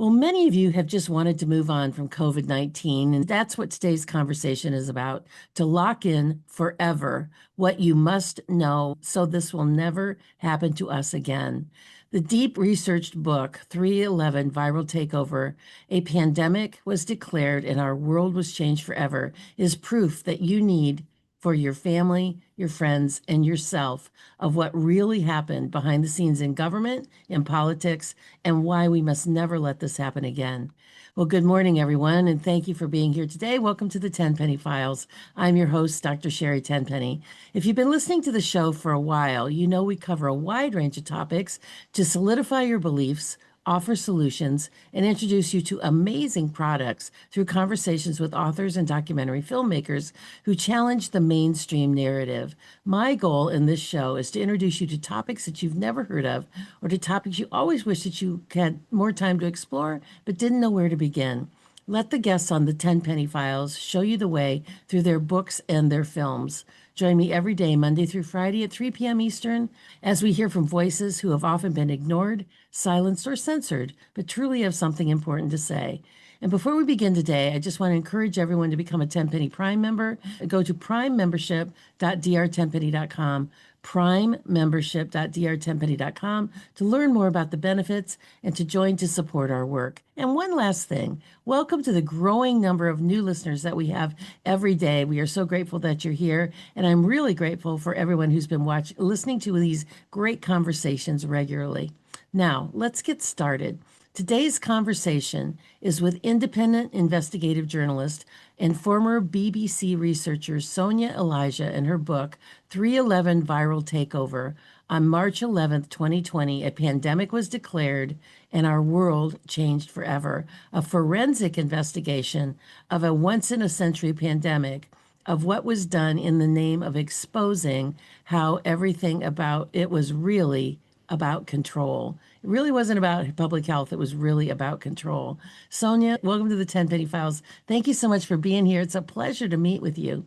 Well, many of you have just wanted to move on from COVID-19, and that's what today's conversation is about, to lock in forever what you must know so this will never happen to us again. The deep researched book, 311 Viral Takeover, A Pandemic Was Declared and Our World Was Changed Forever, is proof that you need for your family, your friends, and yourself of what really happened behind the scenes in government, in politics, and why we must never let this happen again. Well, good morning, everyone, and thank you for being here today. Welcome to the Tenpenny Files. I'm your host, Dr. Sherri Tenpenny. If you've been listening to the show for a while, you know we cover a wide range of topics to solidify your beliefs, offer solutions, and introduce you to amazing products through conversations with authors and documentary filmmakers who challenge the mainstream narrative. My goal in this show is to introduce you to topics that you've never heard of or to topics you always wish that you had more time to explore but didn't know where to begin. Let the guests on the Tenpenny Files show you the way through their books and their films. Join me every day, Monday through Friday at 3 p.m. Eastern, as we hear from voices who have often been ignored, silenced, or censored, but truly have something important to say. And before we begin today, I just want to encourage everyone to become a Tenpenny Prime member. Go to primembership.drtenpenny.com, primembership.drtenpenny.com to learn more about the benefits and to join to support our work. And one last thing, welcome to the growing number of new listeners that we have every day. We are so grateful that you're here, and I'm really grateful for everyone who's been listening to these great conversations regularly. Now, let's get started. Today's conversation is with independent investigative journalist and former BBC researcher Sonia Elijah and her book, 311 Viral Takeover. On March 11th, 2020, a pandemic was declared and our world changed forever. A forensic investigation of a once-in-a-century pandemic, of what was done in the name of exposing how everything about it was really about control. It really wasn't about public health. It was really about control. Sonia, welcome to the Tenpenny Files. Thank you so much for being here. It's a pleasure to meet with you.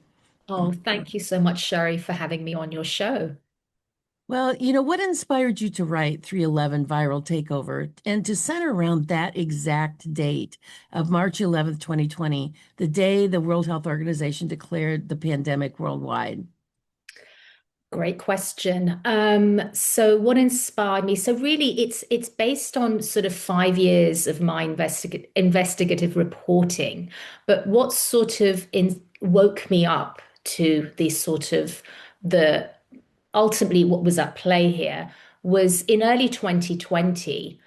Oh, thank you so much, Sherri, for having me on your show. Well, what inspired you to write 311 Viral Takeover and to center around that exact date of March 11th, 2020, the day the World Health Organization declared the pandemic worldwide? Great question. So what inspired me? So really it's based on sort of 5 years of my investigative reporting. But what sort of woke me up to this sort of the ultimately what was at play here was in early 2020,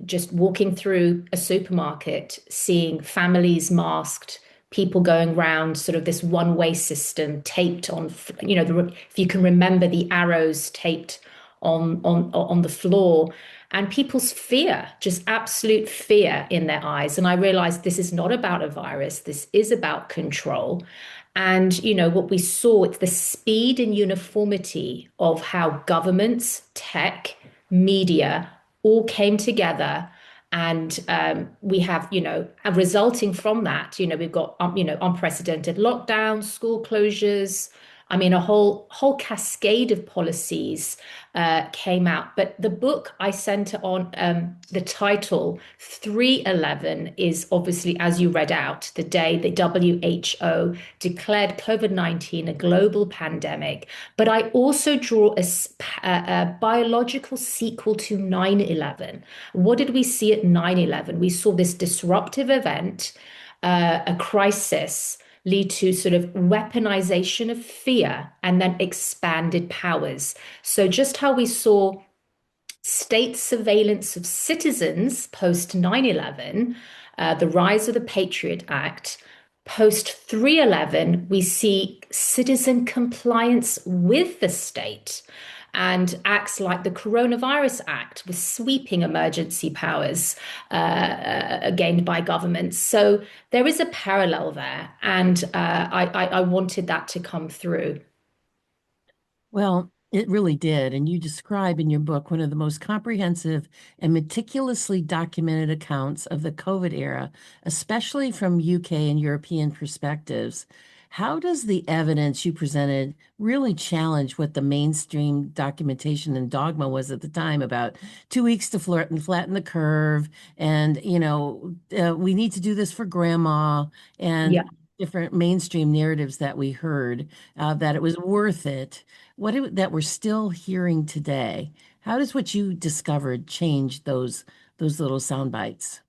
just walking through a supermarket, seeing families masked, people going round sort of this one-way system taped on, if you can remember the arrows taped on the floor, and people's fear, just absolute fear in their eyes. And I realized this is not about a virus, this is about control. And, what we saw, it's the speed and uniformity of how governments, tech, media all came together. And we have, and resulting from that, we've got, unprecedented lockdowns, school closures. I mean, a whole cascade of policies came out. But the book I center on, the title 311 is obviously, as you read out, the day the WHO declared COVID-19 a global pandemic. But I also draw a biological sequel to 9/11. What did we see at 9/11? We saw this disruptive event, a crisis lead to sort of weaponization of fear and then expanded powers. So just how we saw state surveillance of citizens post 9/11, the rise of the Patriot Act, post 311, we see citizen compliance with the state and acts like the Coronavirus Act with sweeping emergency powers gained by governments. So there is a parallel there, and I wanted that to come through. Well, it really did. And you describe in your book one of the most comprehensive and meticulously documented accounts of the COVID era, especially from UK and European perspectives. How does the evidence you presented really challenge what the mainstream documentation and dogma was at the time about 2 weeks to flatten the curve, and we need to do this for grandma, and Yeah. different mainstream narratives that we heard, that it was worth it, that we're still hearing today? How does what you discovered change those little sound bites?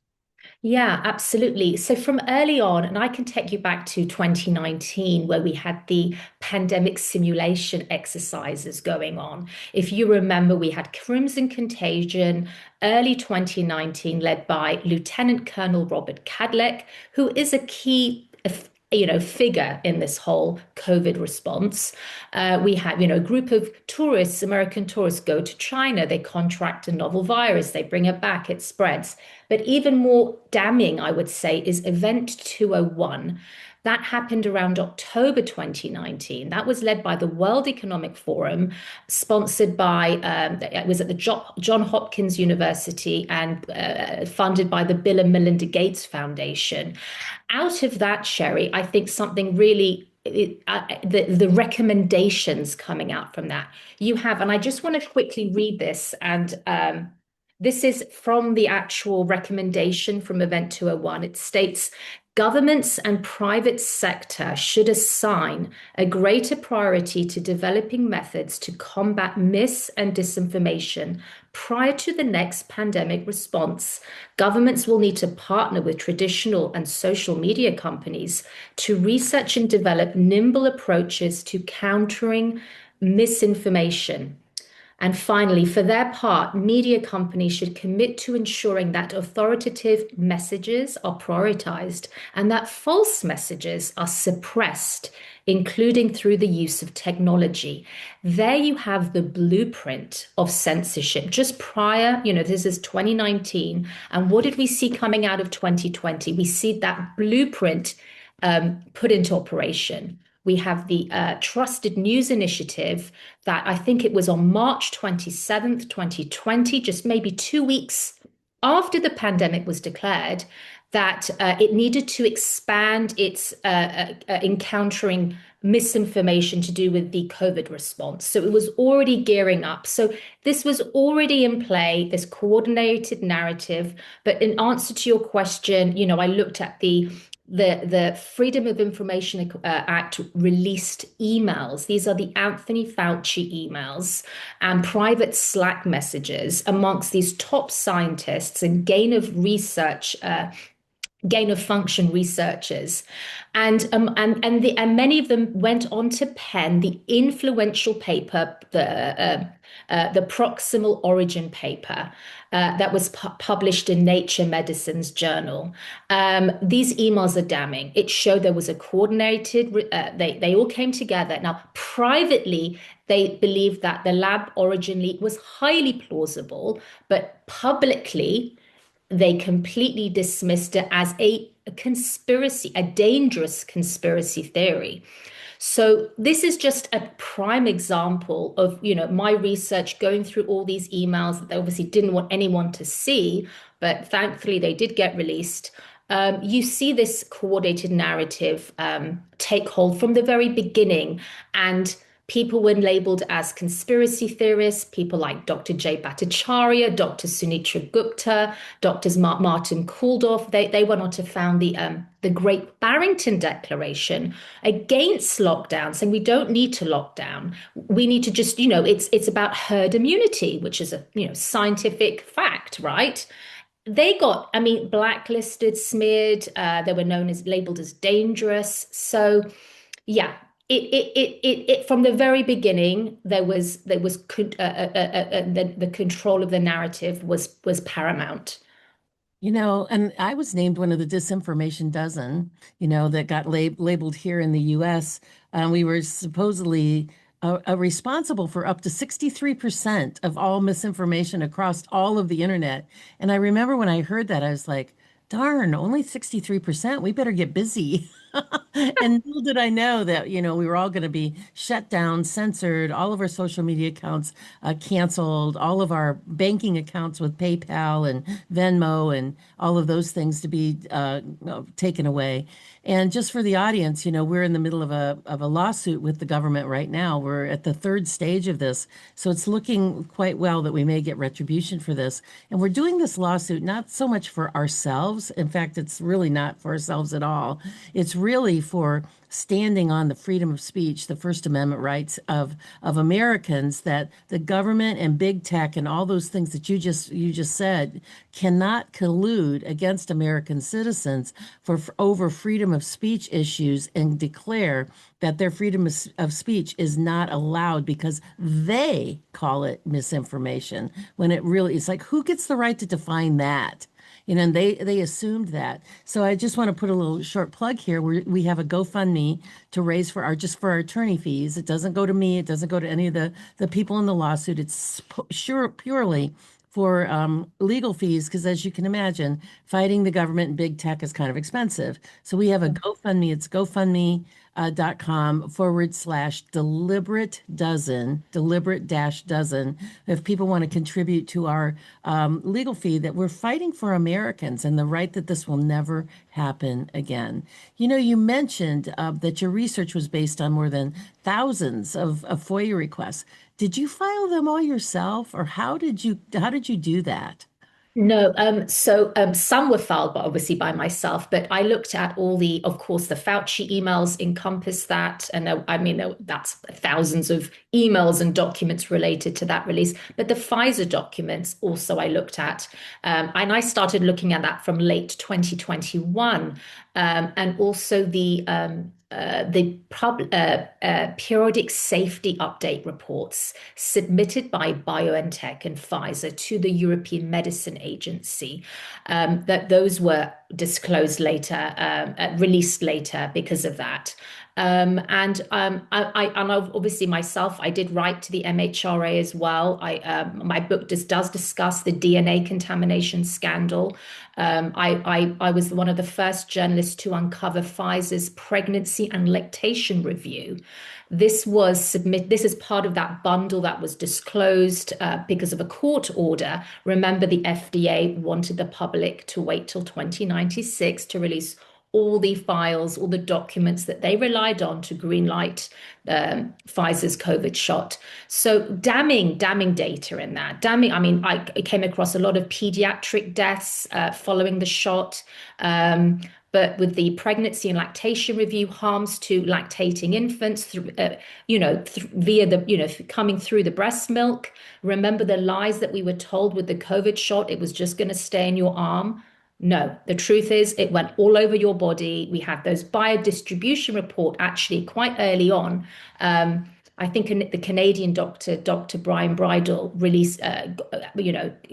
Yeah, absolutely. So from early on, and I can take you back to 2019, where we had the pandemic simulation exercises going on. If you remember, we had Crimson Contagion early 2019, led by Lieutenant Colonel Robert Cadleck, who is a key figure in this whole COVID response. We had, a group of tourists, American tourists, go to China. They contract a novel virus. They bring it back. It spreads. But even more damning, I would say, is Event 201. That happened around October 2019. That was led by the World Economic Forum, sponsored by, it was at the John Hopkins University and funded by the Bill and Melinda Gates Foundation. Out of that, Sherri, I think something really the recommendations coming out from that you have, and I just want to quickly read this, and this is from the actual recommendation from Event 201. It states, governments and private sector should assign a greater priority to developing methods to combat mis and disinformation prior to the next pandemic response. Governments will need to partner with traditional and social media companies to research and develop nimble approaches to countering misinformation. And finally, for their part, media companies should commit to ensuring that authoritative messages are prioritized and that false messages are suppressed, including through the use of technology. There you have the blueprint of censorship. Just prior, this is 2019. And what did we see coming out of 2020? We see that blueprint put into operation. We have the Trusted News Initiative that I think it was on March 27th, 2020, just maybe 2 weeks after the pandemic was declared, that it needed to expand its encountering misinformation to do with the COVID response. So it was already gearing up. So this was already in play, this coordinated narrative. But in answer to your question, I looked at the Freedom of Information Act released emails. These are the Anthony Fauci emails and private Slack messages amongst these top scientists and gain of function researchers, and many of them went on to pen the influential paper, the proximal origin paper, that was published in Nature Medicine's journal. These emails are damning. It showed there was a coordinated. They all came together. Now, privately, they believed that the lab origin leak was highly plausible, but publicly, they completely dismissed it as a conspiracy, a dangerous conspiracy theory. So this is just a prime example of, my research going through all these emails that they obviously didn't want anyone to see, but thankfully they did get released. You see this coordinated narrative take hold from the very beginning, and people were labeled as conspiracy theorists, people like Dr. Jay Bhattacharya, Dr. Sunitra Gupta, Drs. Martin Kulldorff. They went on to found the Great Barrington Declaration against lockdown, saying we don't need to lock down. We need to just, it's about herd immunity, which is a scientific fact, right? They got, blacklisted, smeared. They were labeled as dangerous. So, yeah, it from the very beginning the control of the narrative was paramount. And I was named one of the disinformation dozen, that got labeled here in the US. We were supposedly responsible for up to 63% of all misinformation across all of the internet. And I remember when I heard that, I was like, darn, only 63%. We better get busy. And little did I know that, we were all going to be shut down, censored, all of our social media accounts canceled, all of our banking accounts with PayPal and Venmo and all of those things to be taken away. And just for the audience, we're in the middle of a lawsuit with the government right now. We're at the third stage of this, so it's looking quite well that we may get retribution for this. And we're doing this lawsuit not so much for ourselves. In fact, it's really not for ourselves at all. It's really for standing on the freedom of speech, the First Amendment rights of Americans, that the government and big tech and all those things that you just said cannot collude against American citizens for over freedom of speech issues and declare that their freedom of speech is not allowed because they call it misinformation when it really is like, who gets the right to define that? And they assumed that. So I just want to put a little short plug here. We have a GoFundMe to raise for our attorney fees. It doesn't go to me. It doesn't go to any of the people in the lawsuit. It's purely for legal fees because, as you can imagine, fighting the government and big tech is kind of expensive. So we have a GoFundMe. It's GoFundMe.com/deliberate dozen. If people want to contribute to our legal fee, that we're fighting for Americans and the right that this will never happen again. You mentioned that your research was based on more than thousands of FOIA requests. Did you file them all yourself, or how did you do that? No, some were filed, but obviously by myself. But I looked at of course, the Fauci emails encompass that, and I mean that's thousands of emails and documents related to that release. But the Pfizer documents also I looked at, and I started looking at that from late 2021, and also the periodic safety update reports submitted by BioNTech and Pfizer to the European Medicine Agency, that those were disclosed later, released later because of that. And obviously myself, I did write to the MHRA as well. My book does discuss the DNA contamination scandal. I was one of the first journalists to uncover Pfizer's pregnancy and lactation review. This is part of that bundle that was disclosed because of a court order. Remember, the FDA wanted the public to wait till 2096 to release all the files, all the documents that they relied on to greenlight Pfizer's COVID shot. So damning data in that. Damning, I mean, I came across a lot of pediatric deaths following the shot. But with the pregnancy and lactation review, harms to lactating infants, via coming through the breast milk. Remember the lies that we were told with the COVID shot, it was just going to stay in your arm. No, the truth is it went all over your body. We had those biodistribution report actually quite early on. I think the Canadian doctor, Dr. Brian Bridle, released,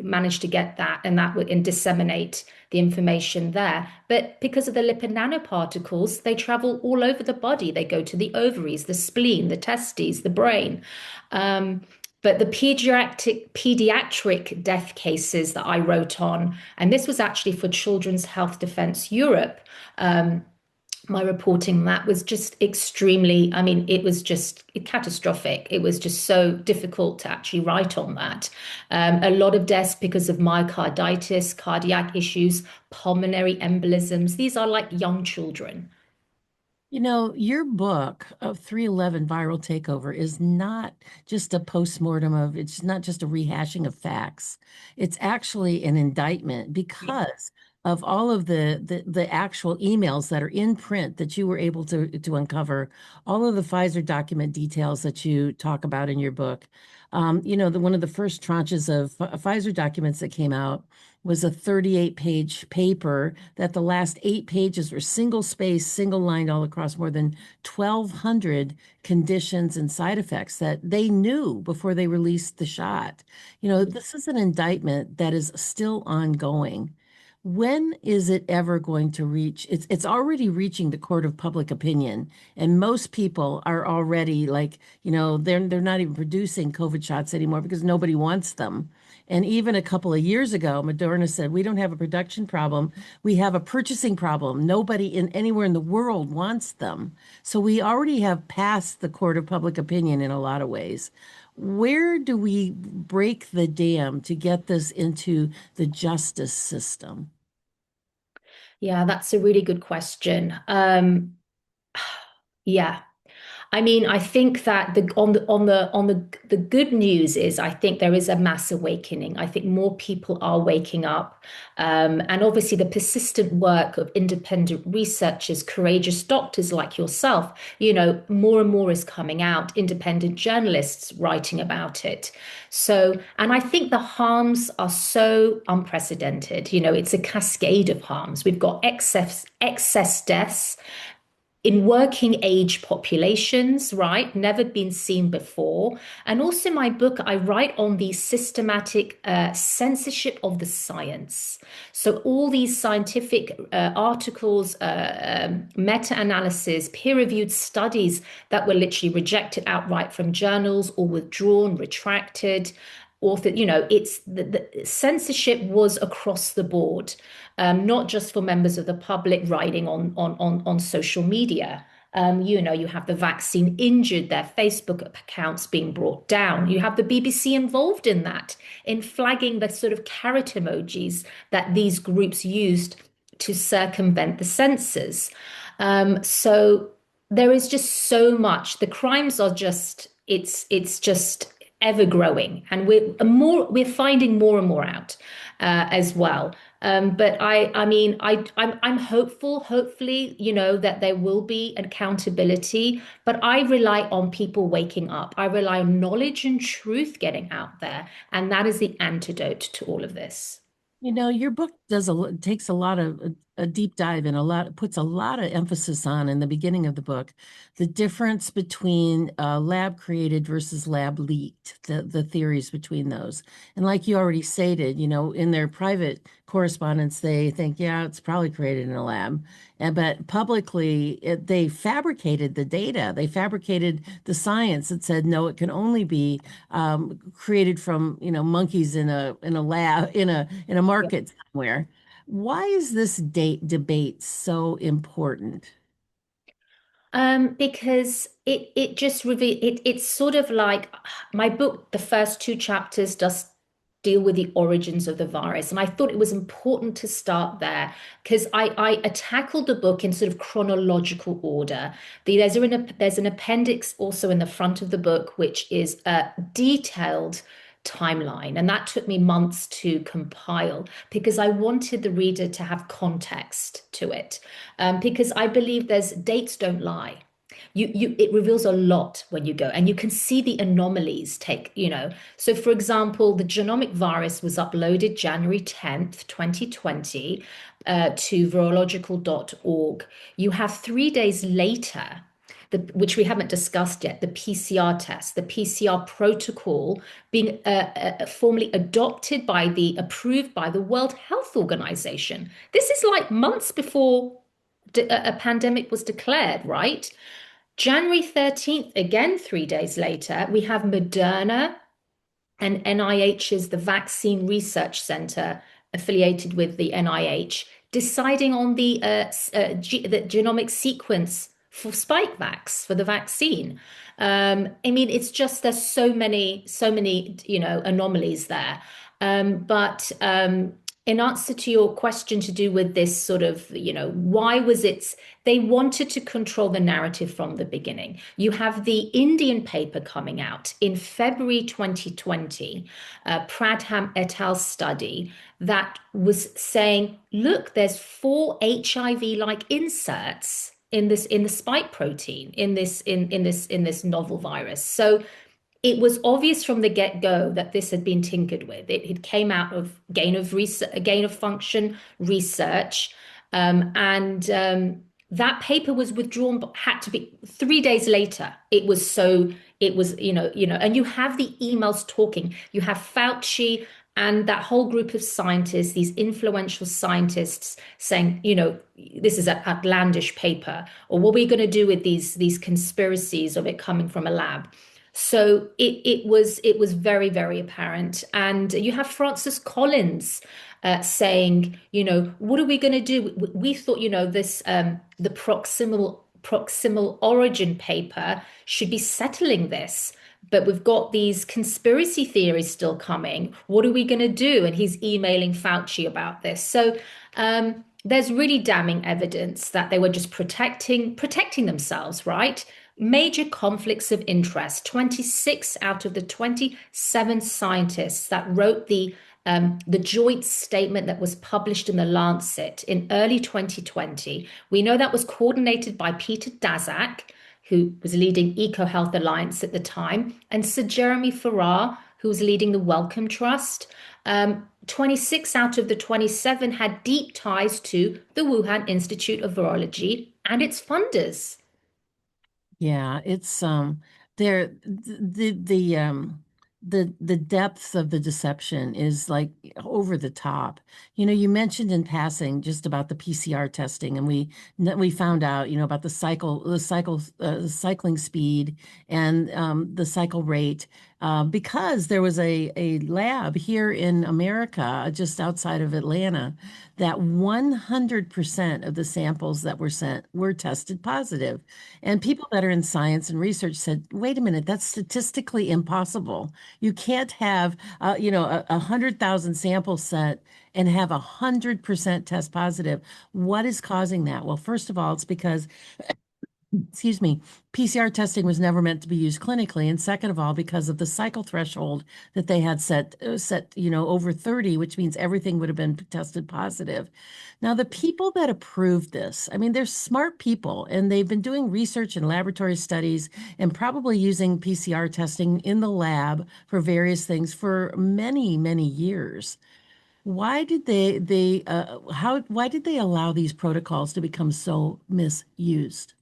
managed to get that and disseminate the information there. But because of the lipid nanoparticles, they travel all over the body. They go to the ovaries, the spleen, the testes, the brain. But the pediatric death cases that I wrote on, and this was actually for Children's Health Defence Europe, my reporting on that was just extremely, I mean, it was just catastrophic. It was just so difficult to actually write on that. A lot of deaths because of myocarditis, cardiac issues, pulmonary embolisms. These are like young children. Your book of 311 Viral Takeover is not just a postmortem it's not just a rehashing of facts. It's actually an indictment because of all of the actual emails that are in print that you were able to uncover, all of the Pfizer document details that you talk about in your book. One of the first tranches of Pfizer documents that came out was a 38-page paper that the last 8 pages were single space, single lined all across more than 1,200 conditions and side effects that they knew before they released the shot. This is an indictment that is still ongoing. When is it ever going to reach? It's already reaching the court of public opinion, and most people are already like, they're not even producing COVID shots anymore because nobody wants them. And even a couple of years ago, Moderna said, we don't have a production problem. We have a purchasing problem. Nobody in anywhere in the world wants them. So we already have passed the court of public opinion in a lot of ways. Where do we break the dam to get this into the justice system? Yeah, that's a really good question. Yeah. I mean, I think that the good news is I think there is a mass awakening. I think more people are waking up. And obviously the persistent work of independent researchers, courageous doctors like yourself, more and more is coming out, independent journalists writing about it. So, and I think the harms are so unprecedented. It's a cascade of harms. We've got excess deaths in working age populations, right? Never been seen before. And also, my book, I write on the systematic censorship of the science. So, all these scientific articles, meta analysis, peer reviewed studies that were literally rejected outright from journals or withdrawn, retracted. Author, it's the censorship was across the board, not just for members of the public writing on social media. You have the vaccine injured, their Facebook accounts being brought down. You have the BBC involved in that, in flagging the sort of carrot emojis that these groups used to circumvent the censors. So there is just so much. The crimes are just, it's just ever growing, and we're finding more and more out as well. But I mean, I'm hopeful, hopefully, that there will be accountability, but I rely on people waking up. I rely on knowledge and truth getting out there, and that is the antidote to all of this. Your book takes a lot of a deep dive and puts a lot of emphasis on in the beginning of the book, the difference between lab created versus lab leaked, the theories between those. And like you already stated, in their private correspondence, they think, yeah, it's probably created in a lab. But publicly, they fabricated the data. They fabricated the science that said, no, it can only be created from, monkeys in a lab in a market somewhere. Why is this debate so important? Because it just reveal it's sort of like my book, the first two chapters does deal with the origins of the virus. And I thought it was important to start there because I tackled the book in sort of chronological order. There's an appendix also in the front of the book, which is a detailed timeline. And that took me months to compile because I wanted the reader to have context to it. Because I believe there's dates don't lie. It reveals a lot when you go and you can see the anomalies so for example, the genomic virus was uploaded January 10th, 2020, to virological.org. You have 3 days later, which we haven't discussed yet, the PCR test, the PCR protocol being formally approved by the World Health Organization. This is like months before a pandemic was declared, right? January 13th, again, 3 days later, we have Moderna and NIH's the Vaccine Research Center affiliated with the NIH deciding on the genomic sequence for Spikevax for the vaccine. I mean, it's just there's so many, anomalies there. But in answer to your question to do with this sort of, why was it? They wanted to control the narrative from the beginning. You have the Indian paper coming out in February 2020, Pradham et al. Study that was saying, look, there's 4 HIV-like inserts in the spike protein in this novel virus. So it was obvious from the get-go that this had been tinkered with. It came out of gain of function research, and that paper was withdrawn, but had to be 3 days later. And you have the emails talking. You have Fauci and that whole group of scientists, these influential scientists saying, this is an outlandish paper, or what are we going to do with these conspiracies of it coming from a lab? So it was very, very apparent. And you have Francis Collins saying, what are we going to do? We thought, this the proximal origin paper should be settling this. But we've got these conspiracy theories still coming. What are we going to do? And he's emailing Fauci about this. So there's really damning evidence that they were just protecting themselves, right? Major conflicts of interest. 26 out of the 27 scientists that wrote the joint statement that was published in the Lancet in early 2020. We know that was coordinated by Peter Daszak, who was leading EcoHealth Alliance at the time, and Sir Jeremy Farrar, who was leading the Wellcome Trust. 26 out of the 27 had deep ties to the Wuhan Institute of Virology and its funders. Yeah, it's there the depth of the deception is like over the top. You mentioned in passing just about the PCR testing, and we found out, about the cycling speed and the cycle rate, because there was a lab here in America, just outside of Atlanta, that 100% of the samples that were sent were tested positive. And people that are in science and research said, wait a minute, that's statistically impossible. You can't have, 100,000 samples sent and have 100% test positive. What is causing that? Well, first of all, it's because, excuse me, PCR testing was never meant to be used clinically. And second of all, because of the cycle threshold that they had set, over 30, which means everything would have been tested positive. Now, the people that approved this, I mean, they're smart people, and they've been doing research and laboratory studies and probably using PCR testing in the lab for various things for many, many years. Why did why did they allow these protocols to become so misused?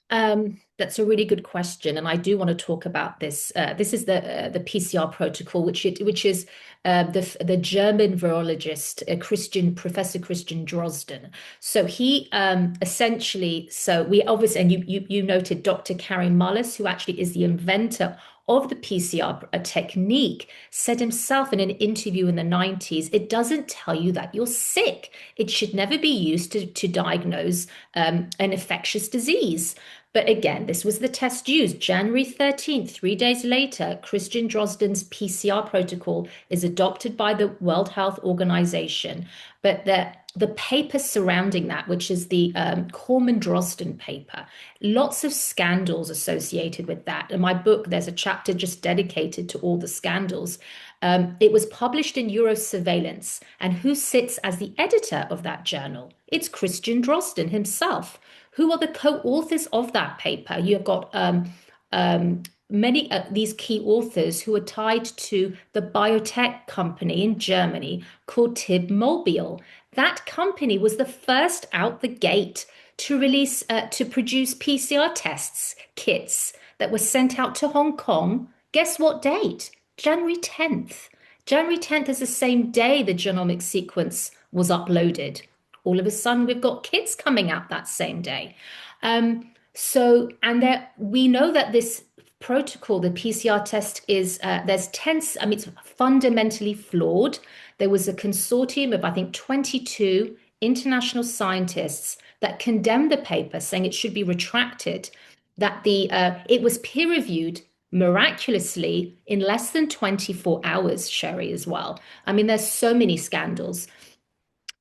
That's a really good question, and I do want to talk about this. This is the PCR protocol, which is the German virologist, Professor Christian Drosten. So he essentially, so we obviously, and you noted Dr. Kary Mullis, who actually is the inventor of the PCR technique, said himself in an interview in the 90s, it doesn't tell you that you're sick. It should never be used to diagnose an infectious disease. But again, this was the test used. January 13th, 3 days later, Christian Drosten's PCR protocol is adopted by the World Health Organization. But the paper surrounding that, which is the Corman-Drosten paper, lots of scandals associated with that. In my book, there's a chapter just dedicated to all the scandals. It was published in Eurosurveillance. And who sits as the editor of that journal? It's Christian Drosten himself. Who are the co-authors of that paper? You've got many these key authors who are tied to the biotech company in Germany called Tib Mobile. That company was the first out the gate to produce PCR tests kits that were sent out to Hong Kong. Guess what date? January 10th. January 10th is the same day the genomic sequence was uploaded. All of a sudden, we've got kits coming out that same day. And there, we know that this protocol, the PCR test, is there's 10, I mean, it's fundamentally flawed. There was a consortium of, I think, 22 international scientists that condemned the paper, saying it should be retracted, that it was peer reviewed miraculously in less than 24 hours, Sherri, as well. I mean, there's so many scandals.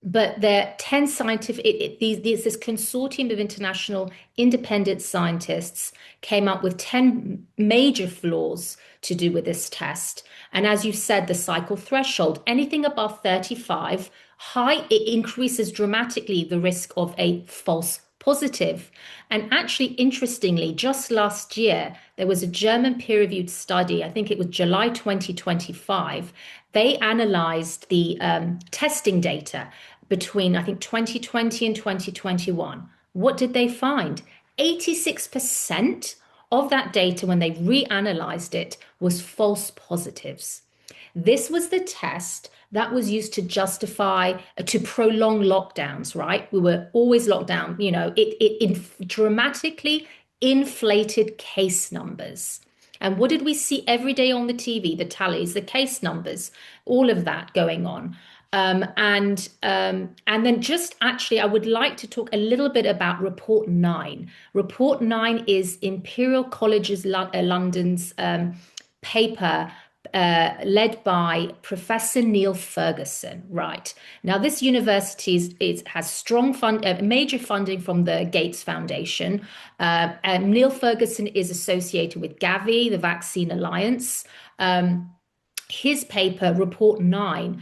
But there are 10 scientific, this consortium of international independent scientists came up with 10 major flaws to do with this test. And as you said, the cycle threshold, anything above 35, it increases dramatically the risk of a false positive. And actually, interestingly, just last year, there was a German peer-reviewed study, I think it was July 2025. They analyzed the testing data between, I think, 2020 and 2021. What did they find? 86% of that data, when they reanalyzed it, was false positives. This was the test that was used to justify, to prolong lockdowns, right? We were always locked down. It dramatically inflated case numbers. And what did we see every day on the TV? The tallies, the case numbers, all of that going on. And then just actually, I would like to talk a little bit about Report 9. Report 9 is Imperial College's London's paper led by Professor Neil Ferguson. Right. Now, this university has strong major funding from the Gates Foundation. And Neil Ferguson is associated with Gavi, the Vaccine Alliance. His paper, Report 9,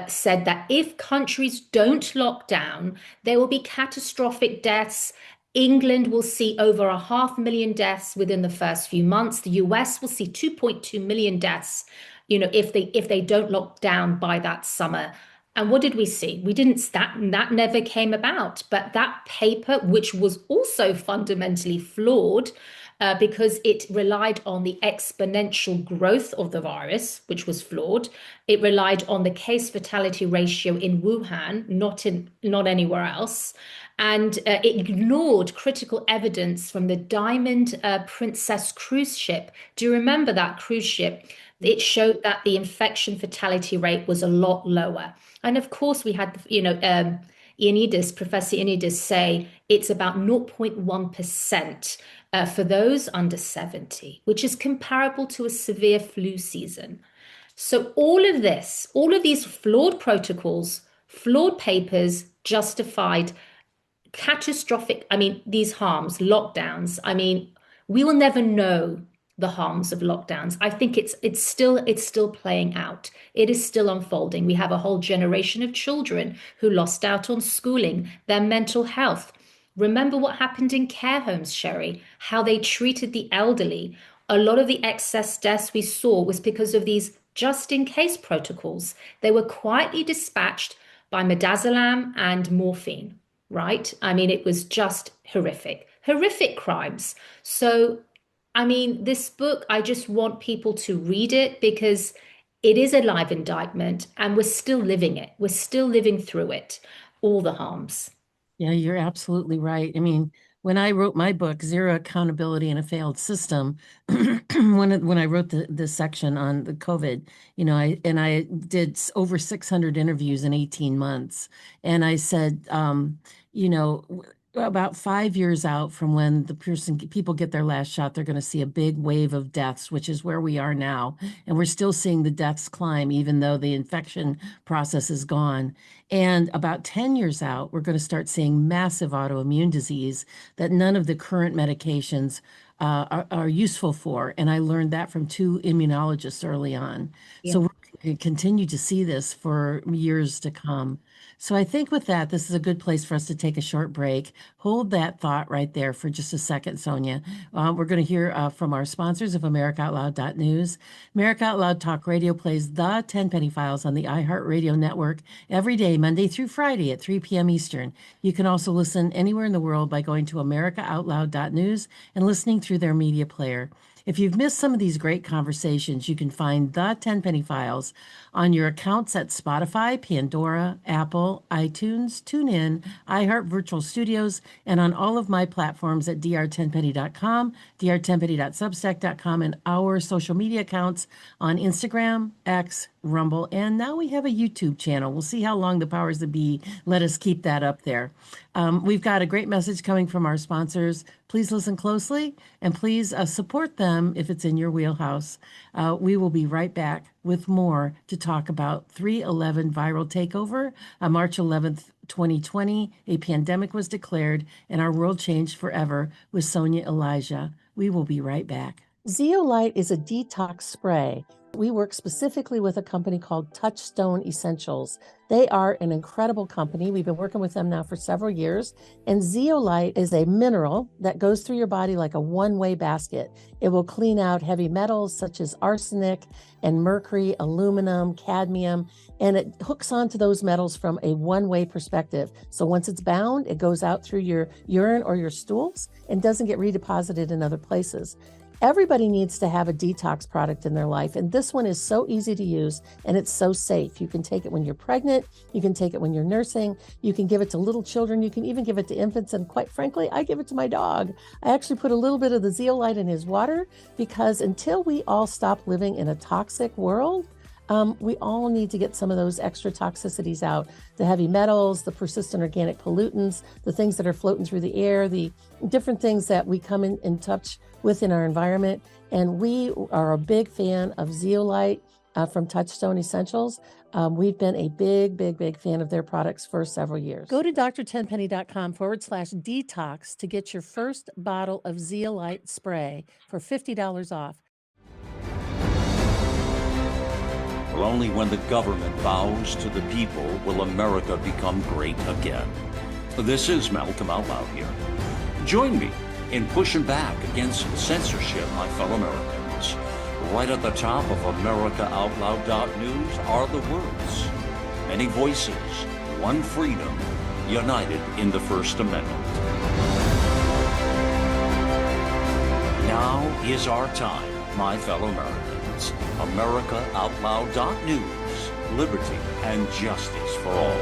said that if countries don't lock down, there will be catastrophic deaths. England will see over 500,000 deaths within the first few months. The US will see 2.2 million deaths, if they don't lock down by that summer. And what did we see? We didn't, that never came about. But that paper, which was also fundamentally flawed, because it relied on the exponential growth of the virus, which was flawed. It relied on the case fatality ratio in Wuhan, not anywhere else. And it ignored critical evidence from the Diamond Princess cruise ship. Do you remember that cruise ship? It showed that the infection fatality rate was a lot lower. And of course, we had, Ioannidis, Professor Ioannidis say it's about 0.1% for those under 70, which is comparable to a severe flu season. So all of these flawed protocols, flawed papers justified catastrophic, these harms, lockdowns. We will never know the harms of lockdowns. I think it's still playing out. It is still unfolding. We have a whole generation of children who lost out on schooling, their mental health. Remember what happened in care homes, Sherri, how they treated the elderly. A lot of the excess deaths we saw was because of these just in case protocols. They were quietly dispatched by midazolam and morphine, right? It was just horrific crimes. So, this book, I just want people to read it because it is a live indictment and we're still living it. We're still living through it, all the harms. Yeah, you're absolutely right. When I wrote my book, Zero Accountability in a Failed System, when I wrote this section on the COVID, I did over 600 interviews in 18 months. And I said, about 5 years out from when people get their last shot, they're going to see a big wave of deaths, which is where we are now. And we're still seeing the deaths climb, even though the infection process is gone. And about 10 years out, we're going to start seeing massive autoimmune disease that none of the current medications are useful for. And I learned that from two immunologists early on. Yeah. So we're going to continue to see this for years to come. So I think with that, this is a good place for us to take a short break. Hold that thought right there for just a second, Sonia. We're going to hear from our sponsors of AmericaOutloud.news. America Out Loud Talk Radio plays the Tenpenny Files on the iHeartRadio network every day, Monday through Friday at 3 p.m. Eastern. You can also listen anywhere in the world by going to AmericaOutloud.news and listening through their media player. If you've missed some of these great conversations, you can find the Tenpenny Files on your accounts at Spotify, Pandora, Apple, iTunes, TuneIn, iHeart Virtual Studios, and on all of my platforms at drtenpenny.com, drtenpenny.substack.com, and our social media accounts on Instagram, X, Rumble, and now we have a YouTube channel. We'll see how long the powers that be let us keep that up there. We've got a great message coming from our sponsors. Please listen closely and please support them if it's in your wheelhouse. We will be right back with more to talk about 3/11 viral takeover. March 11th, 2020, a pandemic was declared and our world changed forever with Sonia Elijah. We will be right back. Zeolite is a detox spray. We work specifically with a company called Touchstone Essentials. They are an incredible company. We've been working with them now for several years. And zeolite is a mineral that goes through your body like a one-way basket. It will clean out heavy metals such as arsenic and mercury, aluminum, cadmium, and it hooks onto those metals from a one-way perspective. So once it's bound, it goes out through your urine or your stools and doesn't get redeposited in other places. Everybody needs to have a detox product in their life. And this one is so easy to use and it's so safe. You can take it when you're pregnant. You can take it when you're nursing. You can give it to little children. You can even give it to infants. And quite frankly, I give it to my dog. I actually put a little bit of the zeolite in his water because until we all stop living in a toxic world, we all need to get some of those extra toxicities out, the heavy metals, the persistent organic pollutants, the things that are floating through the air, the different things that we come in touch with in our environment. And we are a big fan of zeolite from Touchstone Essentials. We've been a big fan of their products for several years. Go to drtenpenny.com/detox to get your first bottle of zeolite spray for $50 off. Well, only when the government bows to the people will America become great again. This is Malcolm Out Loud here. Join me in pushing back against censorship, my fellow Americans. Right at the top of AmericaOutloud.news are the words, many voices, one freedom, united in the First Amendment. Now is our time, my fellow Americans. AmericaOutloud.news, liberty and justice for all.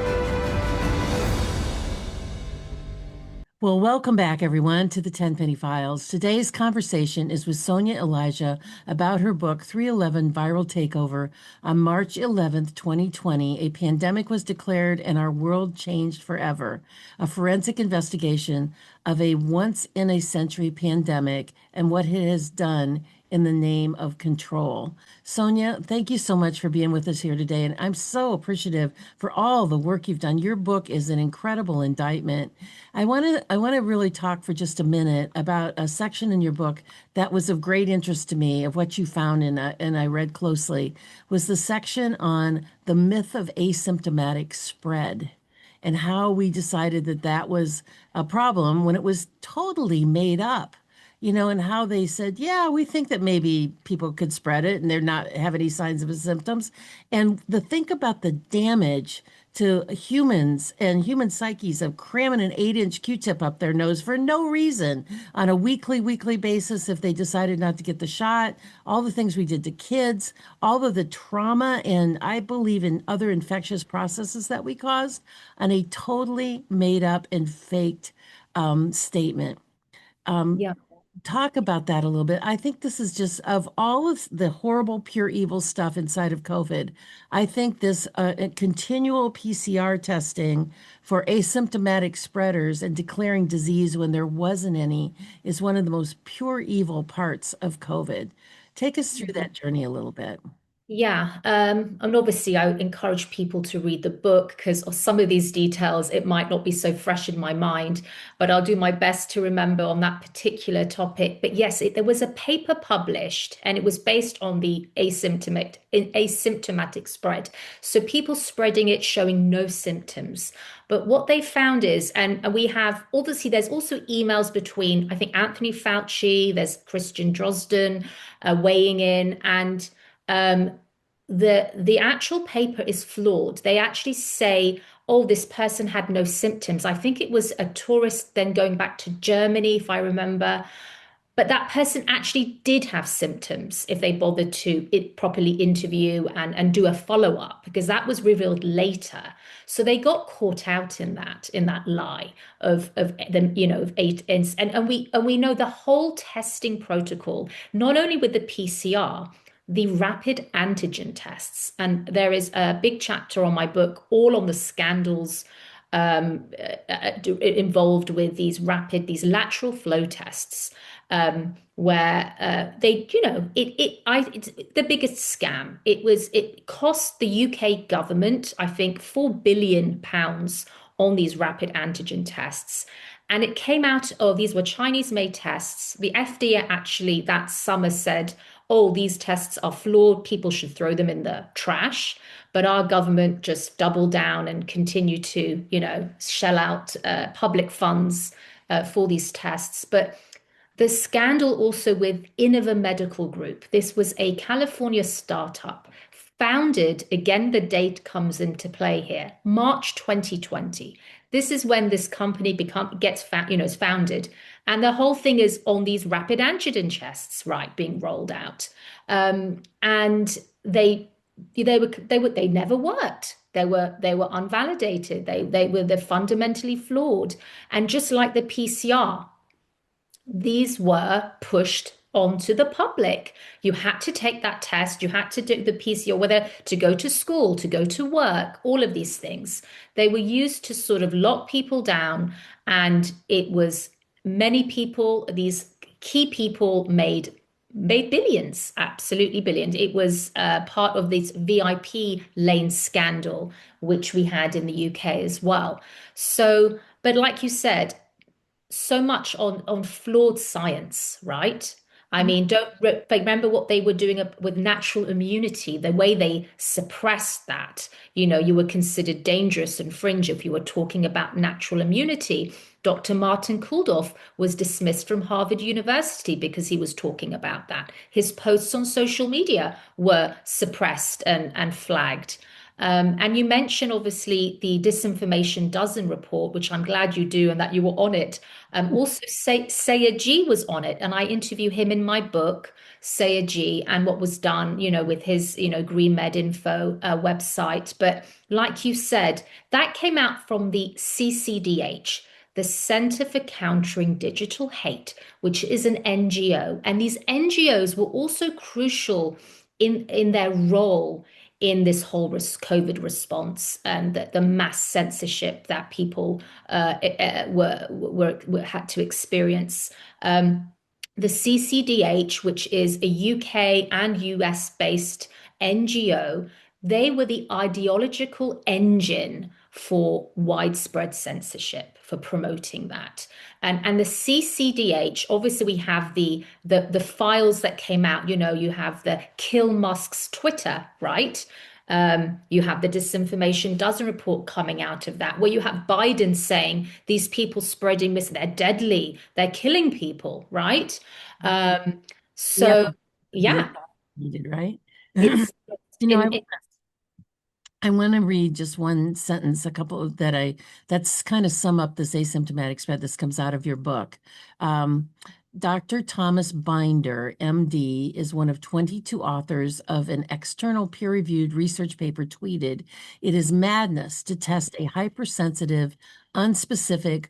Well, welcome back, everyone, to the Tenpenny Files. Today's conversation is with Sonia Elijah about her book, 311 Viral Takeover. On March 11th, 2020, a pandemic was declared and our world changed forever. A forensic investigation of a once-in-a-century pandemic and what it has done in the name of control. Sonia, thank you so much for being with us here today. And I'm so appreciative for all the work you've done. Your book is an incredible indictment. I want to really talk for just a minute about a section in your book that was of great interest to me of what you found and I read closely was the section on the myth of asymptomatic spread and how we decided that that was a problem when it was totally made up. And how they said, yeah, we think that maybe people could spread it and they're not have any signs of symptoms. And think about the damage to humans and human psyches of cramming an 8-inch Q-tip up their nose for no reason on a weekly basis if they decided not to get the shot, all the things we did to kids, all of the trauma and I believe in other infectious processes that we caused on a totally made up and faked statement. Yeah. Talk about that a little bit. I think this is just of all of the horrible, pure evil stuff inside of COVID. I think this continual PCR testing for asymptomatic spreaders and declaring disease when there wasn't any is one of the most pure evil parts of COVID. Take us through that journey a little bit. Yeah, and obviously I encourage people to read the book because of some of these details, it might not be so fresh in my mind, but I'll do my best to remember on that particular topic. But yes, there was a paper published and it was based on the asymptomatic spread. So people spreading it showing no symptoms. But what they found is, and we have, obviously, there's also emails between, I think, Anthony Fauci, there's Christian Drosden weighing in, and the actual paper is flawed. They actually say, oh, this person had no symptoms. I think it was a tourist then going back to Germany, if I remember. But that person actually did have symptoms if they bothered to properly interview and do a follow-up, because that was revealed later. So they got caught out in that lie of them, of 8. And we know the whole testing protocol, not only with the PCR, the rapid antigen tests. And there is a big chapter on my book, all on the scandals involved with these lateral flow tests, where it's the biggest scam. It cost the UK government, I think, £4 billion on these rapid antigen tests. And it came out of, these were Chinese-made tests. The FDA actually that summer said, oh, these tests are flawed, people should throw them in the trash. But our government just doubled down and continued to, shell out public funds for these tests. But the scandal also with Innova Medical Group. This was a California startup Founded, again, the date comes into play here, March 2020. This is when this company is founded. And the whole thing is on these rapid antigen tests, right, being rolled out. And they never worked. They were unvalidated. They're fundamentally flawed. And just like the PCR, these were pushed onto the public. You had to take that test, you had to do the PCR, whether to go to school, to go to work, all of these things. They were used to sort of lock people down, and it was many people, these key people made billions, absolutely billions. It was part of this VIP lane scandal, which we had in the UK as well. So, but like you said, so much on flawed science, right? I mean, don't remember what they were doing with natural immunity, the way they suppressed that. You were considered dangerous and fringe if you were talking about natural immunity. Dr. Martin Kulldorff was dismissed from Harvard University because he was talking about that. His posts on social media were suppressed and flagged. And you mentioned obviously the Disinformation Dozen report, which I'm glad you do and that you were on it. Also, Sayer G was on it, and I interview him in my book, Sayer G, and what was done, with his, Green Med Info website. But like you said, that came out from the CCDH, the Center for Countering Digital Hate, which is an NGO. And these NGOs were also crucial in their role in this whole COVID response and the mass censorship that people had to experience. The CCDH, which is a UK and US based NGO, they were the ideological engine for widespread censorship, for promoting that. And the CCDH, obviously we have the files that came out, you have the Kill Musk's Twitter, right? You have the Disinformation Dozen report coming out of that, where you have Biden saying these people spreading they're deadly, they're killing people, right? So yeah, Needed, right? it's I want to read just one sentence, a couple that's kind of sum up this asymptomatic spread. This comes out of your book. Dr. Thomas Binder, MD, is one of 22 authors of an external peer-reviewed research paper tweeted, "It is madness to test a hypersensitive, unspecific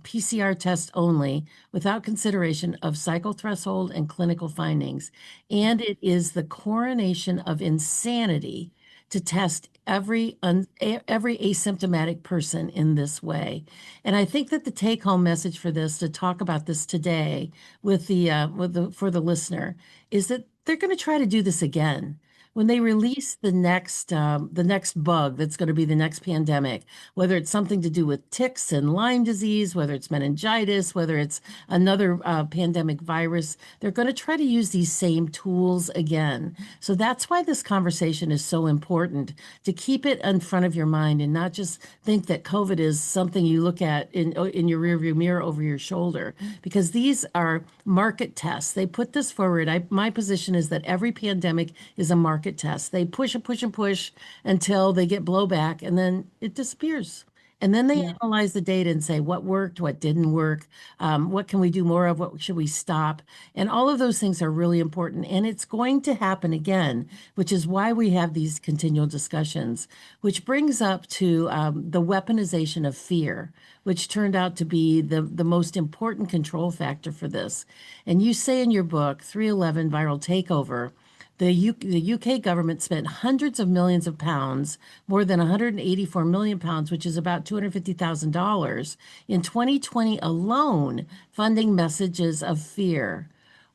PCR test only without consideration of cycle threshold and clinical findings. And it is the coronation of insanity to test every asymptomatic person in this way." And I think that the take-home message for this, to talk about this today for the listener, is that they're going to try to do this again. When they release the next bug that's going to be the next pandemic, whether it's something to do with ticks and Lyme disease, whether it's meningitis, whether it's another pandemic virus, they're going to try to use these same tools again. So that's why this conversation is so important, to keep it in front of your mind and not just think that COVID is something you look at in your rearview mirror over your shoulder, because these are market tests. They put this forward. My position is that every pandemic is a market test. They push and push and push until they get blowback, and then it disappears. And then they analyze the data and say what worked, what didn't work, what can we do more of, what should we stop? And all of those things are really important. And it's going to happen again, which is why we have these continual discussions, which brings up to the weaponization of fear, which turned out to be the most important control factor for this. And you say in your book, 311 Viral Takeover, the UK government spent hundreds of millions of pounds, more than 184 million pounds, which is about $250,000, in 2020 alone, funding messages of fear.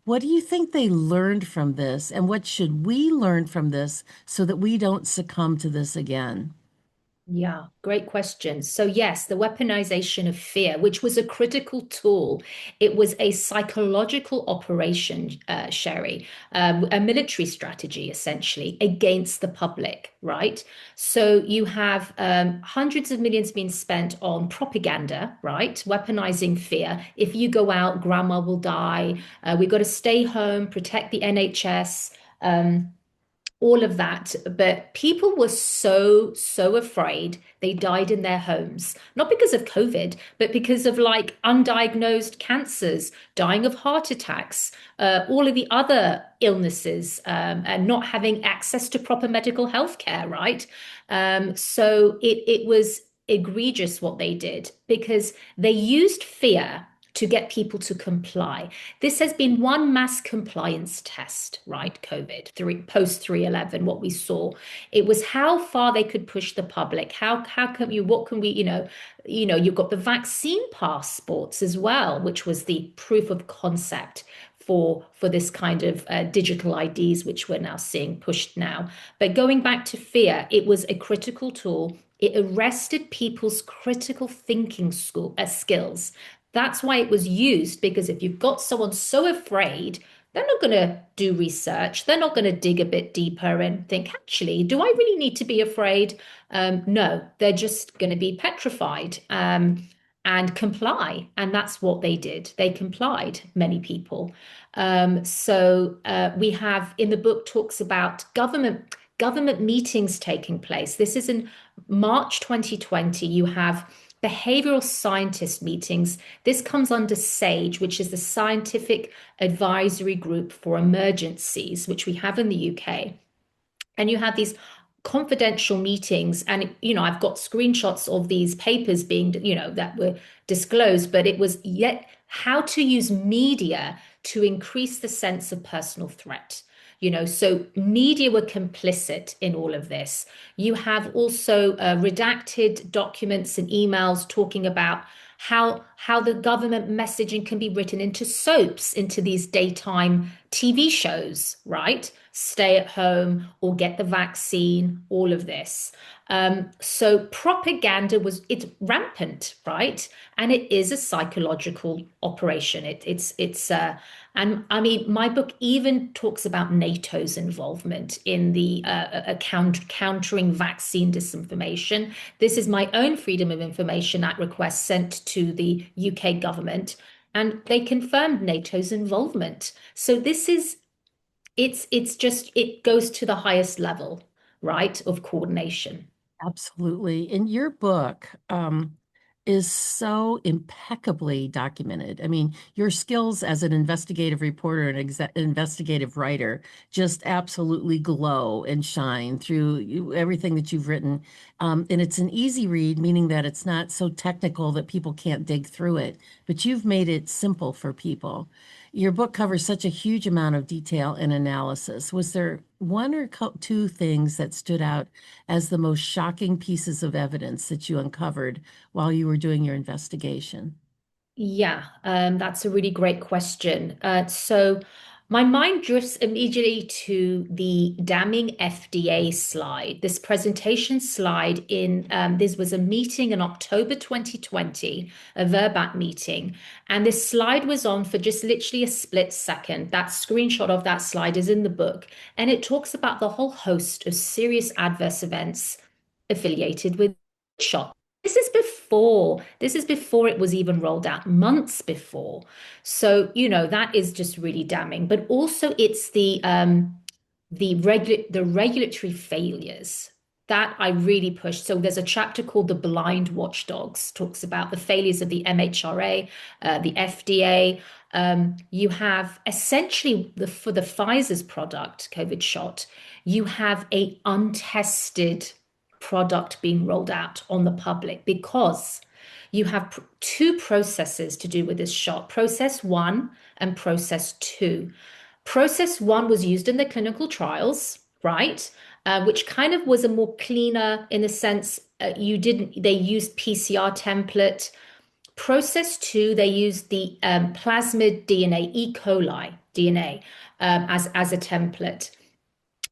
What do you think they learned from this, and what should we learn from this so that we don't succumb to this again? Yeah, great question. So, yes, the weaponization of fear, which was a critical tool, it was a psychological operation, Sherri, a military strategy essentially against the public, right? So, you have hundreds of millions being spent on propaganda, right? Weaponizing fear. If you go out, grandma will die. We've got to stay home, protect the NHS. all of that. But people were so afraid they died in their homes, not because of COVID, but because of like undiagnosed cancers, dying of heart attacks, all of the other illnesses, and not having access to proper medical health care, right? So it was egregious what they did because they used fear to get people to comply. This has been one mass compliance test, right? COVID, post 3/11, what we saw. It was how far they could push the public. How can you, what can we, you've got the vaccine passports as well, which was the proof of concept for this kind of digital IDs, which we're now seeing pushed now. But going back to fear, it was a critical tool. It arrested people's critical thinking skills. That's why it was used, because if you've got someone so afraid, they're not going to do research. They're not going to dig a bit deeper and think, actually, do I really need to be afraid? No, they're just going to be petrified and comply. And that's what they did. They complied, many people. So we have in the book talks about government meetings taking place. This is in March 2020. You have behavioral scientist meetings. This comes under SAGE, which is the Scientific Advisory Group for Emergencies, which we have in the UK. And you have these confidential meetings, and I've got screenshots of these papers being that were disclosed, but it was yet how to use media to increase the sense of personal threat. So media were complicit in all of this. You have also redacted documents and emails talking about how the government messaging can be written into soaps, into these daytime TV shows, right? Stay at home or get the vaccine, all of this. So propaganda it's rampant, right? And it is a psychological operation. And I mean, my book even talks about NATO's involvement in the countering vaccine disinformation. This is my own Freedom of Information Act request sent to the UK government, and they confirmed NATO's involvement. So it goes to the highest level, right, of coordination. Absolutely. And your book is so impeccably documented. I mean, your skills as an investigative reporter and investigative writer just absolutely glow and shine through everything that you've written. And it's an easy read, meaning that it's not so technical that people can't dig through it, but you've made it simple for people. Your book covers such a huge amount of detail and analysis. Was there one or two things that stood out as the most shocking pieces of evidence that you uncovered while you were doing your investigation? Yeah, that's a really great question. So my mind drifts immediately to the damning FDA slide, this presentation slide this was a meeting in October 2020, a Verbac meeting, and this slide was on for just literally a split second. That screenshot of that slide is in the book, and it talks about the whole host of serious adverse events affiliated with shot. This is before it was even rolled out, months before. So, that is just really damning. But also it's the regulatory failures that I really pushed. So there's a chapter called The Blind Watchdogs, talks about the failures of the MHRA, the FDA. You have essentially for the Pfizer's product, COVID shot, you have a untested product being rolled out on the public because you have two processes to do with this shot, process one and process two. Process one was used in the clinical trials, right? Which kind of was a more cleaner in the sense they used PCR template. Process two, they used the plasmid DNA, E. coli DNA, as a template.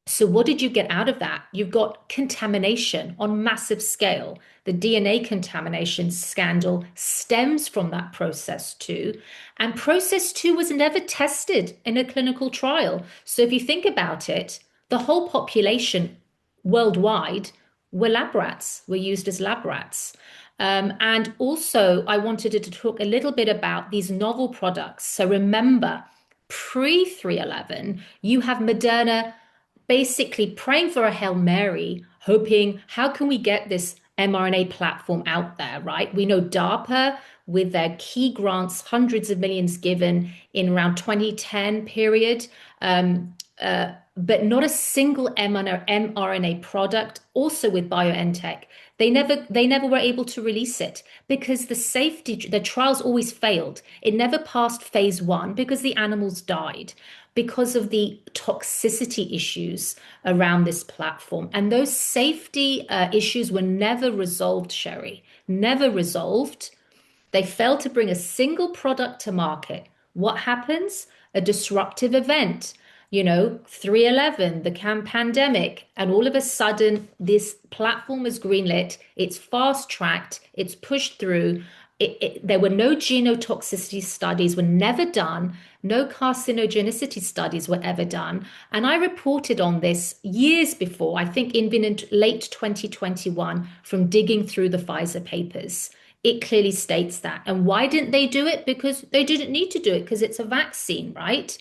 So what did you get out of that? You've got contamination on massive scale. The DNA contamination scandal stems from that process two. And process two was never tested in a clinical trial. So if you think about it, the whole population worldwide were lab rats, were used as lab rats. And also, I wanted to talk a little bit about these novel products. So remember, pre 3/11, you have Moderna basically praying for a Hail Mary, hoping, how can we get this mRNA platform out there, right? We know DARPA, with their key grants, hundreds of millions given in around 2010 period, but not a single mRNA product. Also with BioNTech, they never were able to release it because the trials always failed. It never passed phase 1 because the animals died because of the toxicity issues around this platform. And those safety issues were never resolved, Sherri, never resolved. They failed to bring a single product to market. What happens? A disruptive event, 3/11, the pandemic, and all of a sudden this platform is greenlit, it's fast tracked, it's pushed through. There were no genotoxicity studies were never done, no carcinogenicity studies were ever done. And I reported on this years before, I think in late 2021, from digging through the Pfizer papers. It clearly states that. And why didn't they do it? Because they didn't need to do it because it's a vaccine, right?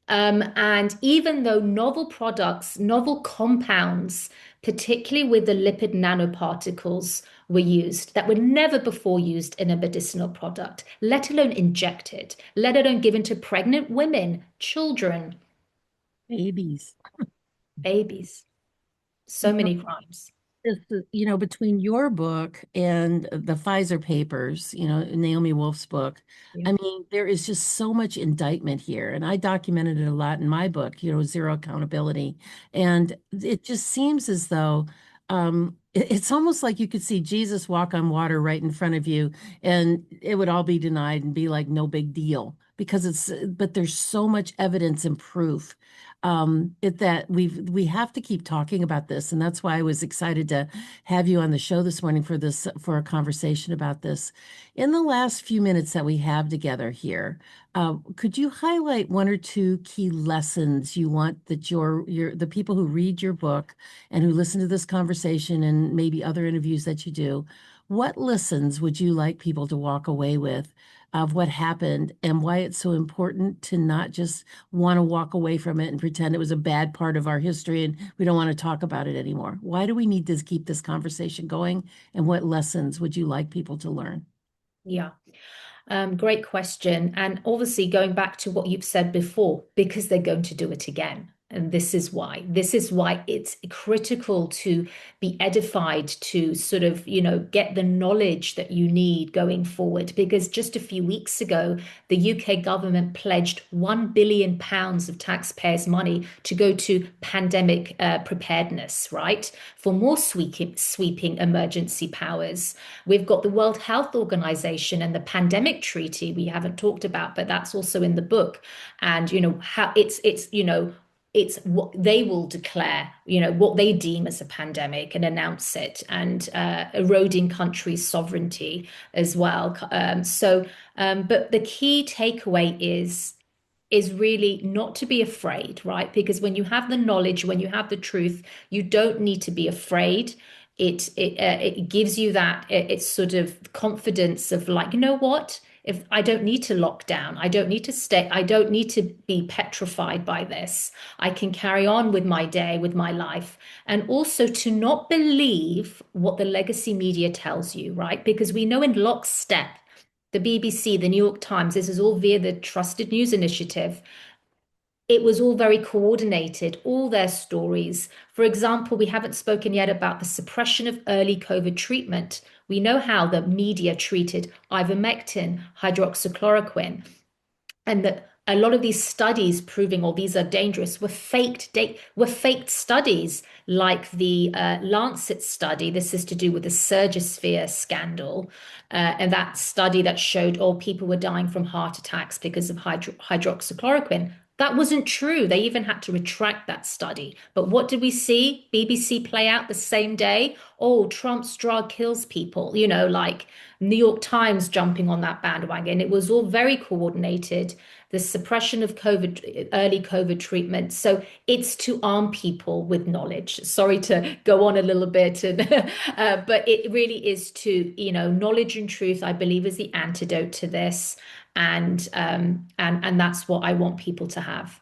And even though novel products, novel compounds, particularly with the lipid nanoparticles, were used that were never before used in a medicinal product, let alone injected, let alone given to pregnant women, children, Babies. babies. You So know, many crimes. between your book and the Pfizer papers, Naomi Wolf's book, Yeah. I mean, there is just so much indictment here. And I documented it a lot in my book, Zero Accountability. And it just seems as though it's almost like you could see Jesus walk on water right in front of you, and it would all be denied and be like no big deal because but there's so much evidence and proof that we have to keep talking about this, and that's why I was excited to have you on the show this morning for a conversation about this. In the last few minutes that we have together here, could you highlight one or two key lessons you want that the people who read your book and who listen to this conversation and maybe other interviews that you do, what lessons would you like people to walk away with of what happened and why it's so important to not just want to walk away from it and pretend it was a bad part of our history and we don't want to talk about it anymore? Why do we need to keep this conversation going? And what lessons would you like people to learn? Yeah. Great question. And obviously, going back to what you've said before, because they're going to do it again. And this is why. This is why it's critical to be edified, to sort of, get the knowledge that you need going forward. Because just a few weeks ago, the UK government pledged £1 billion of taxpayers' money to go to pandemic preparedness, right? For more sweeping emergency powers. We've got the World Health Organization and the pandemic treaty we haven't talked about, but that's also in the book. And, how it's what they will declare, what they deem as a pandemic and announce it, and eroding countries' sovereignty as well. But the key takeaway is really not to be afraid, right? Because when you have the knowledge, when you have the truth, you don't need to be afraid. It gives you that it's sort of confidence of like, you know what? If I don't need to lock down, I don't need to stay, I don't need to be petrified by this. I can carry on with my day, with my life. And also to not believe what the legacy media tells you, right? Because we know in lockstep, the BBC, the New York Times, this is all via the Trusted News Initiative. It was all very coordinated, all their stories. For example, we haven't spoken yet about the suppression of early COVID treatment. We know how the media treated ivermectin, hydroxychloroquine, and that a lot of these studies proving all these are dangerous were faked studies, like the Lancet study. This is to do with the Surgisphere scandal, and that study that showed all people were dying from heart attacks because of hydroxychloroquine. That wasn't true. They even had to retract that study. But what did we see? BBC play out the same day. Oh, Trump's drug kills people, like New York Times jumping on that bandwagon. It was all very coordinated. The suppression of COVID, early COVID treatment. So it's to arm people with knowledge. Sorry to go on a little bit, but it really is to, knowledge and truth, I believe, is the antidote to this. And that's what I want people to have.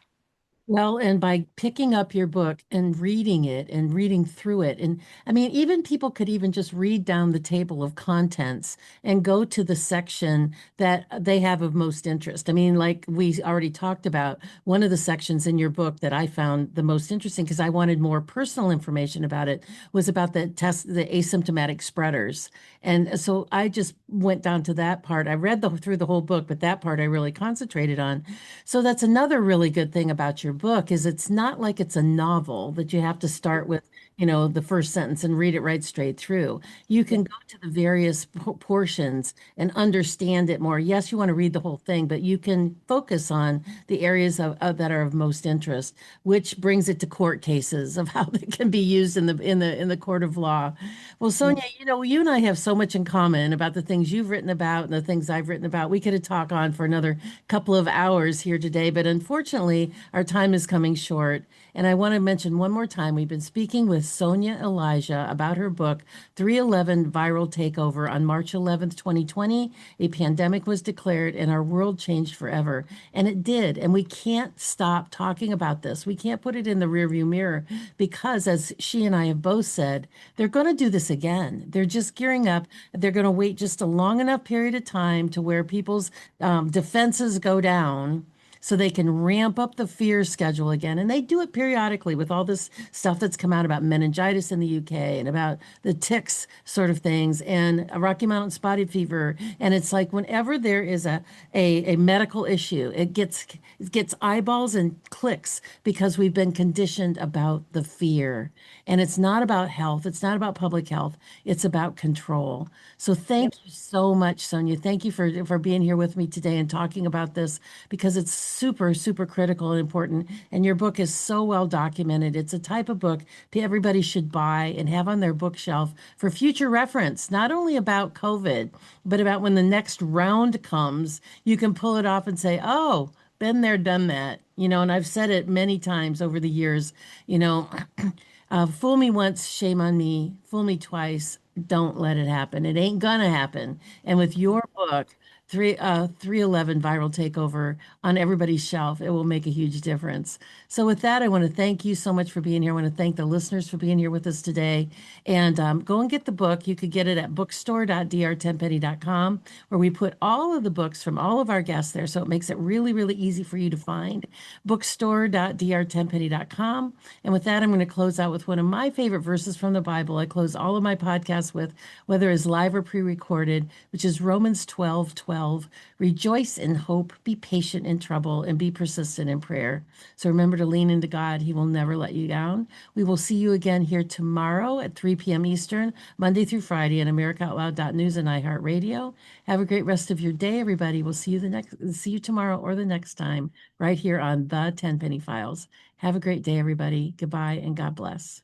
Well, and by picking up your book and reading it and reading through it, and I mean, even people could even just read down the table of contents and go to the section that they have of most interest. I mean, like we already talked about, one of the sections in your book that I found the most interesting because I wanted more personal information about it was about the asymptomatic spreaders. And so I just went down to that part. I read through the whole book, but that part I really concentrated on. So that's another really good thing about your book is it's not like it's a novel that you have to start with, the first sentence and read it right straight through. You Yeah. can go to the various portions and understand it more. Yes, you want to read the whole thing, but you can focus on the areas that are of most interest, which brings it to court cases of how they can be used in the court of law. Well, Yeah. Sonia, you and I have so much in common about the things you've written about and the things I've written about. We could have talked on for another couple of hours here today, but unfortunately, our time is coming short. And I want to mention one more time, we've been speaking with Sonia Elijah about her book, 311 Viral Takeover. On March 11th, 2020, a pandemic was declared and our world changed forever. And it did. And we can't stop talking about this. We can't put it in the rearview mirror because, as she and I have both said, they're going to do this again. They're just gearing up. They're going to wait just a long enough period of time to where people's defenses go down so they can ramp up the fear schedule again. And they do it periodically with all this stuff that's come out about meningitis in the UK and about the ticks sort of things and Rocky Mountain spotted fever. And it's like whenever there is a medical issue, it gets eyeballs and clicks because we've been conditioned about the fear. And it's not about health. It's not about public health. It's about control. So Yep. thank you so much, Sonia. Thank you for being here with me today and talking about this because it's super, super critical and important. And your book is so well documented. It's a type of book everybody should buy and have on their bookshelf for future reference, not only about COVID, but about when the next round comes, you can pull it off and say, oh, been there, done that. And I've said it many times over the years, you know, fool me once, shame on me. Fool me twice, don't let it happen. It ain't gonna happen. And with your book, 311 Viral Takeover on everybody's shelf, it will make a huge difference. So with that, I want to thank you so much for being here. I want to thank the listeners for being here with us today. And go and get the book. You could get it at bookstore.drtenpenny.com, where we put all of the books from all of our guests there. So it makes it really, really easy for you to find. Bookstore.drtenpenny.com. And with that, I'm going to close out with one of my favorite verses from the Bible. I close all of my podcasts with, whether it's live or pre-recorded, which is Romans 12:12. Rejoice in hope, be patient in trouble, and be persistent in prayer. So remember to lean into God. He will never let you down. We will see you again here tomorrow at 3 p.m. Eastern, Monday through Friday on AmericaOutloud.news and iHeartRadio. Have a great rest of your day, everybody. We'll see you tomorrow or the next time right here on the Tenpenny Files. Have a great day, everybody. Goodbye and God bless.